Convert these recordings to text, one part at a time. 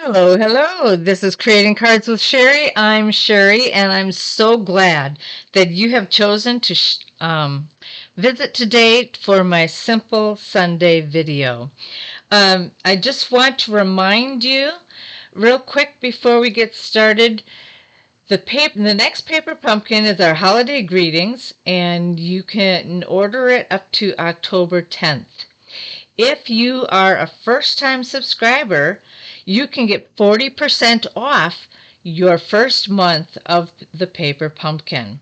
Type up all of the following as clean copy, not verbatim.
Hello, hello. This is Creating Cards with Sherry. I'm Sherry, and I'm so glad that you have chosen to visit today for my Simple Sunday video. I just want to remind you real quick before we get started. The next paper pumpkin is our holiday greetings, and you can order it up to October 10th. If you are a first-time subscriber, you can get 40% off your first month of the paper pumpkin.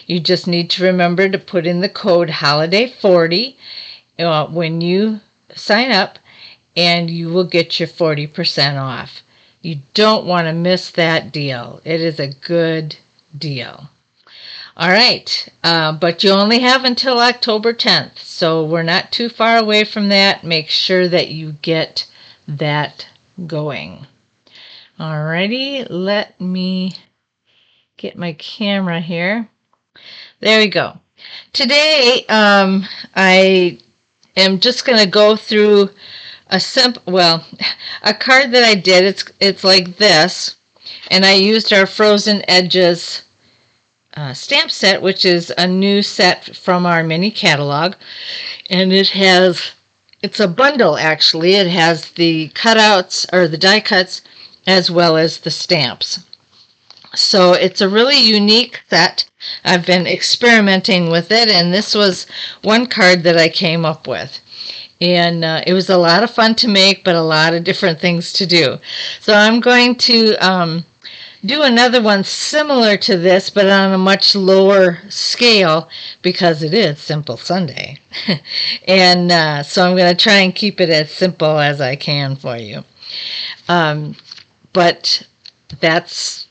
You just need to remember to put in the code HOLIDAY40 when you sign up, and you will get your 40% off. You don't want to miss that deal. It is a good deal. All right, but you only have until October 10th, so we're not too far away from that. Make sure that you get that going. Alrighty, let me get my camera here. There we go. Today, I am just going to go through a card that I did. It's like this, and I used our Frozen Edges stamp set, which is a new set from our mini catalog, and it's a bundle actually. It has the cutouts or the die cuts as well as the stamps. So it's a really unique set. I've been experimenting with it, and this was one card that I came up with. And it was a lot of fun to make, but a lot of different things to do. So I'm going to do another one similar to this, but on a much lower scale because it is Simple Sunday. And so I'm going to try and keep it as simple as I can for you. But this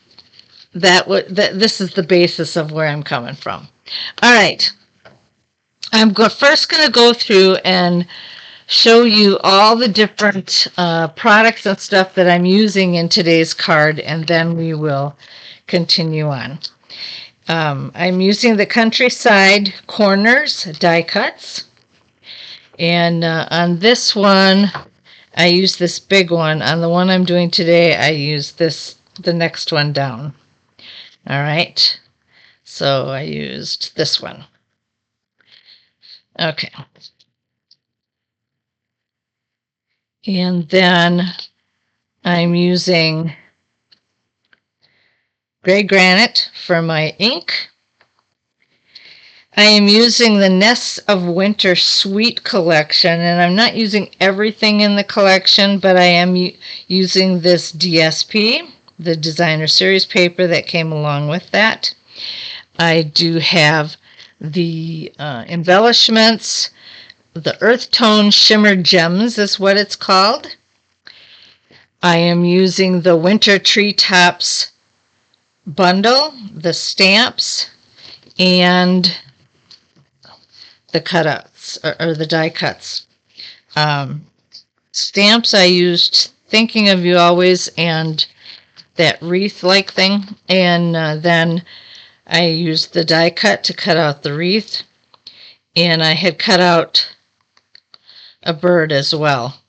is the basis of where I'm coming from. All right. I'm first going to go through and show you all the different products and stuff that I'm using in today's card, and then we will continue on. I'm using the Countryside Corners die cuts, and on this one I use this big one. On the one I'm doing today I use the next one down. All right, so I used this one. Okay. And then I'm using gray granite for my ink. I am using the Nests of Winter Sweet collection, and I'm not using everything in the collection, but I am using this DSP, the designer series paper that came along with that. I do have the embellishments. The Earth Tone Shimmer Gems is what it's called. I am using the Winter Treetops bundle, the stamps, and the cutouts, or the die cuts. Stamps I used Thinking of You Always and that wreath-like thing, and then I used the die cut to cut out the wreath, and I had cut out a bird as well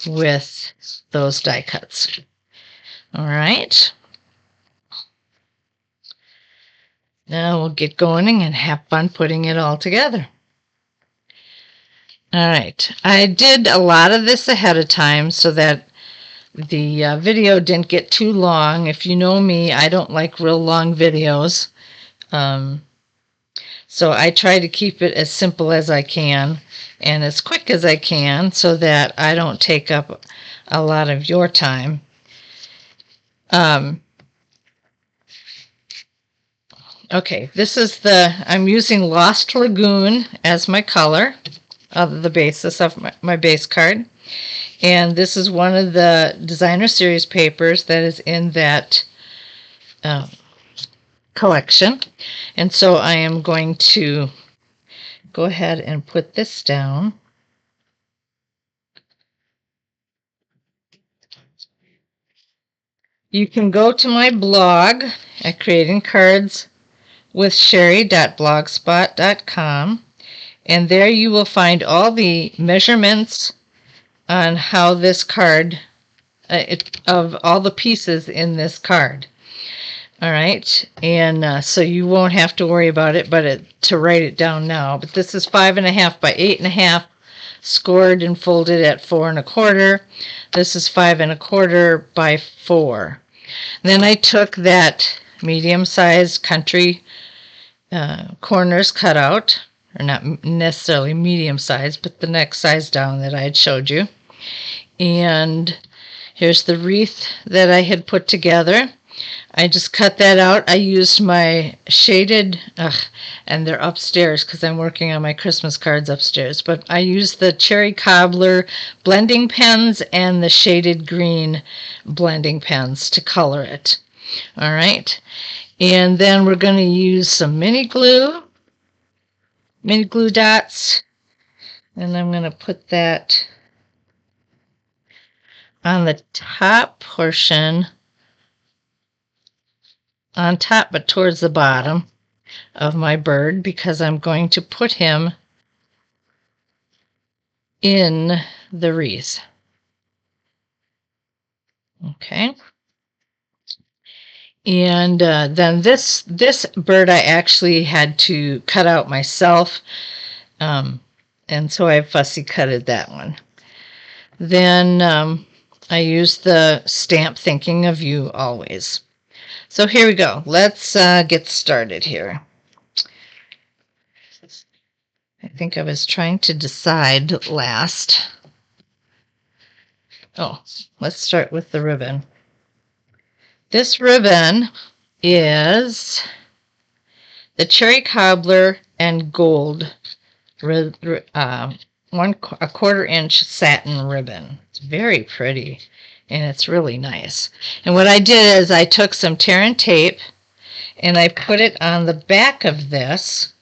with those die cuts. All right. Now we'll get going and have fun putting it all together. All right. I did a lot of this ahead of time so that the video didn't get too long. If you know me, I don't like real long videos. So I try to keep it as simple as I can and as quick as I can so that I don't take up a lot of your time. Okay, I'm using Lost Lagoon as my color of the basis of my base card. And this is one of the designer series papers that is in that collection. And so I am going to go ahead and put this down. You can go to my blog at creatingcardswithsherry.blogspot.com, and there you will find all the measurements on how this card of all the pieces in this card. All right, and so you won't have to worry about it, to write it down now. But this is 5.5 by 8.5, scored and folded at 4.25. This is 5.25 by 4. Then I took that medium-sized country corners cut out, or not necessarily medium-sized, but the next size down that I had showed you. And here's the wreath that I had put together. I just cut that out. I used my shaded, and they're upstairs because I'm working on my Christmas cards upstairs, but I used the Cherry Cobbler blending pens and the shaded green blending pens to color it. All right. And then we're going to use some mini glue dots, and I'm going to put that on the top portion, on top but towards the bottom of my bird, because I'm going to put him in the wreath. Okay. And then this bird I actually had to cut out myself, and so I fussy cutted that one. Then I used the stamp Thinking of You Always. So here we go. Let's get started here. I think I was trying to decide last. Oh, let's start with the ribbon. This ribbon is the Cherry Cobbler and Gold 1/4 inch satin ribbon. It's very pretty, and it's really nice. And what I did is I took some tear and tape and I put it on the back of this,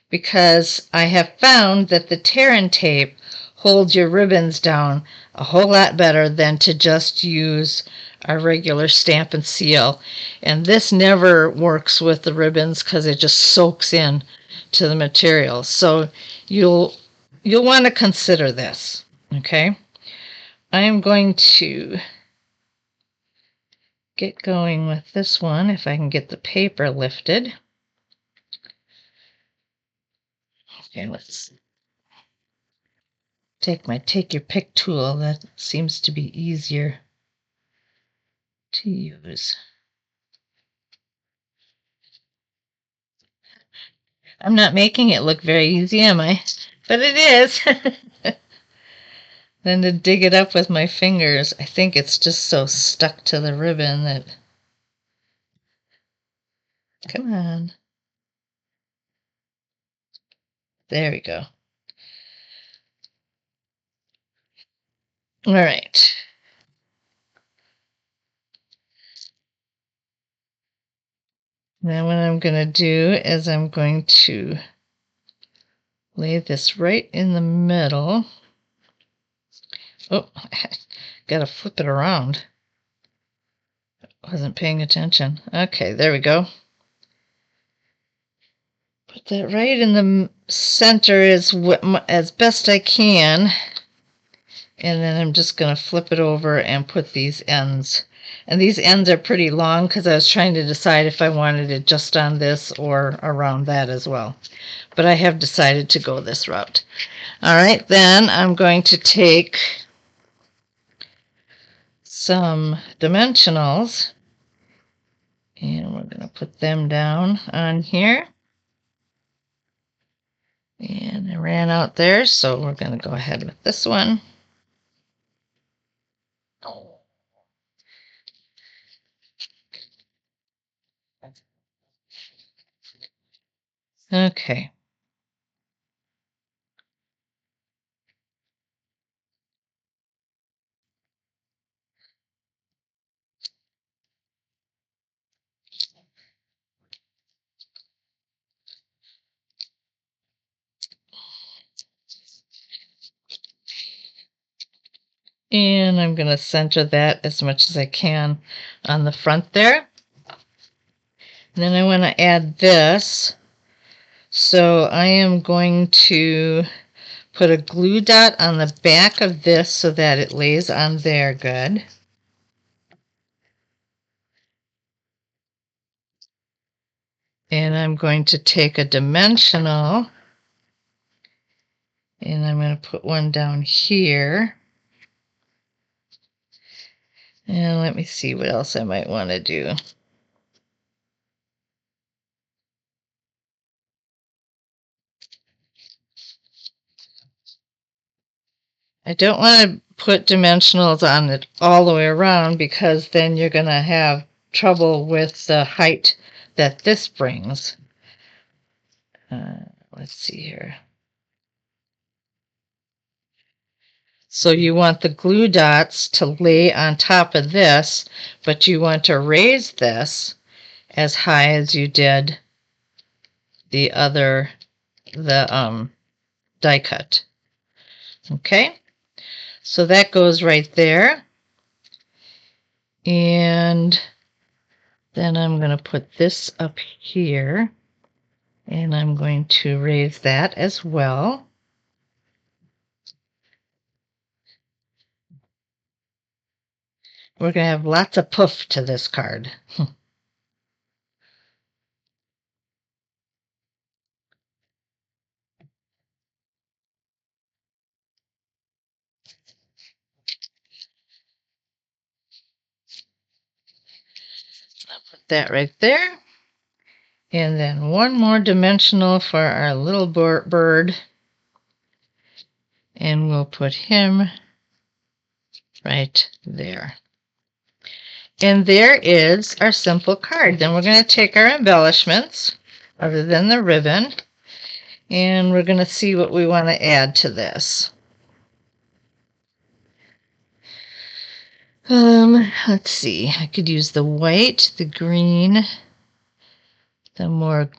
because I have found that the tear and tape holds your ribbons down a whole lot better than to just use our regular stamp and seal. And this never works with the ribbons because it just soaks in to the material. So you'll want to consider this. Okay, I am going to get going with this one if I can get the paper lifted. Okay, let's take your pick tool. That seems to be easier to use. I'm not making it look very easy, am I? But it is. Then to dig it up with my fingers, I think it's just so stuck to the ribbon that... Come on. There we go. All right. Now what I'm going to do is I'm going to lay this right in the middle. Oh, got to flip it around. Wasn't paying attention. Okay, there we go. Put that right in the center as best I can. And then I'm just going to flip it over and put these ends. And these ends are pretty long because I was trying to decide if I wanted it just on this or around that as well. But I have decided to go this route. All right, then I'm going to take some dimensionals and we're going to put them down on here. And I ran out there, so we're going to go ahead with this one. Okay. And I'm going to center that as much as I can on the front there. And then I want to add this. So I am going to Put a glue dot on the back of this so that it lays on there good. And I'm going to take a dimensional and I'm going to put one down here. And let me see what else I might want to do. I don't want to put dimensionals on it all the way around because then you're going to have trouble with the height that this brings. Let's see here. So you want the glue dots to lay on top of this, but you want to raise this as high as you did the die cut. Okay, so that goes right there. And then I'm going to put this up here, and I'm going to raise that as well. We're going to have lots of poof to this card. I'll put that right there. And then one more dimensional for our little bird. And we'll put him right there. And there is our simple card. Then we're going to take our embellishments, other than the ribbon, and we're going to see what we want to add to this. Let's see. I could use the white, the green, the more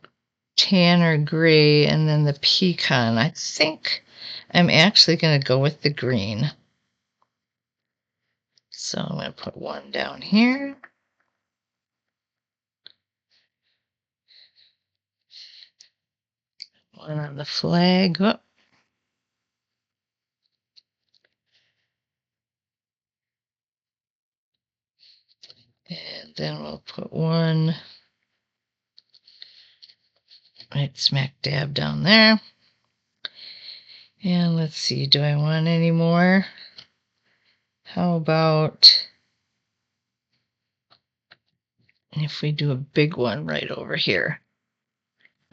tan or gray, and then the pecan. I think I'm actually going to go with the green. So I'm going to put one down here. One on the flag. Oh. And then we'll put one right smack dab down there. And let's see, do I want any more? How about if we do a big one right over here?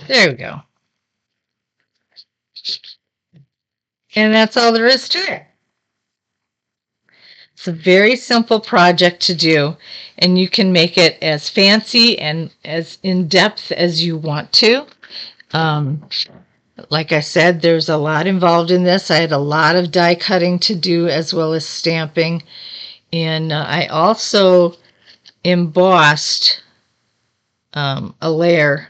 There we go. And that's all there is to it. It's a very simple project to do, and you can make it as fancy and as in-depth as you want to. Like I said, there's a lot involved in this. I had a lot of die cutting to do as well as stamping. And I also embossed a layer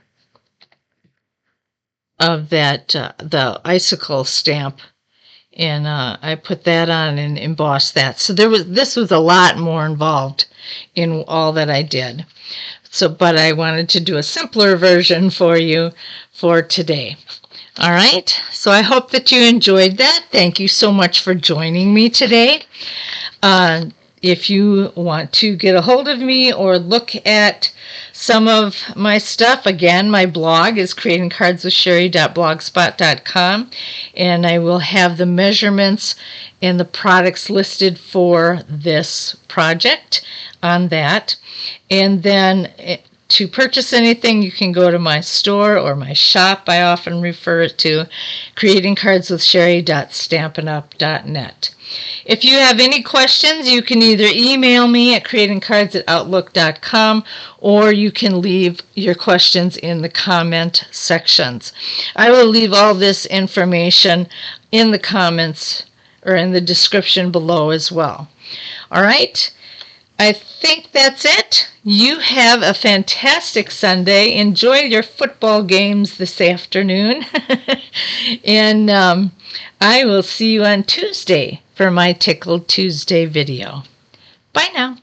of that, the icicle stamp. And I put that on and embossed that. So this was a lot more involved in all that I did. So, but I wanted to do a simpler version for you for today. All right, so I hope that you enjoyed that. Thank you so much for joining me today. If you want to get a hold of me or look at some of my stuff, again, my blog is creatingcardswithsherry.blogspot.com, and I will have the measurements and the products listed for this project on that. And then to purchase anything, you can go to my store or my shop. I often refer it to creatingcardswithsherry.stampinup.net. If you have any questions, you can either email me at creatingcards@outlook.com or you can leave your questions in the comment sections. I will leave all this information in the comments or in the description below as well. All right. I think that's it. You have a fantastic Sunday. Enjoy your football games this afternoon. And I will see you on Tuesday for my Tickled Tuesday video. Bye now.